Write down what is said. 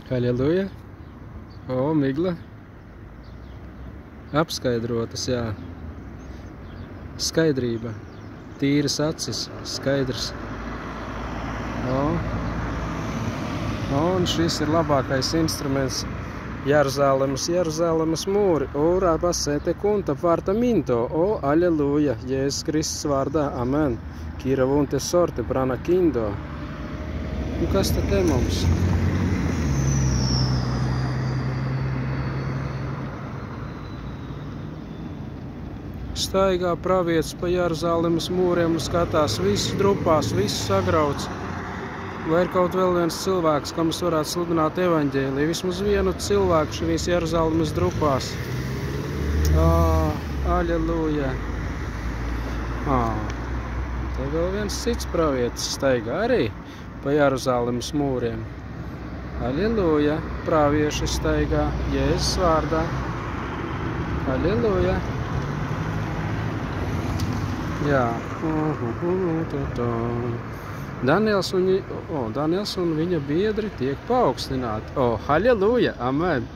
Halleluja. O, migla. Apskaidrotas, jā. Skaidrība. Tīras acis. Skaidrs. O. Un šis ir labākais instruments Jeruzalemes mūri. Ora basete kunta varta minto. O, aleluja. Jēzus Kristus vārdā. Amen. Kira vunte sorte brana kindo. Un kas tad te mums? Staigā pravietis pa Jeruzalemes mūriem un skatās visus drupās, visus sagrauts. Vai ir kaut vēl viens cilvēks, kam es varētu sludināt evaņģēliju? Vismaz vienu cilvēku šīs Jeruzalemes drupās. Aleluja. Te vēl viens cits pravietis staigā arī pa Jeruzalemes mūriem. Aleluja. Pravieši staigā Jēzus vārdā. Aleluja. Jā. Daniels un viņa biedri tiek paaugstināti. Halleluja, amen.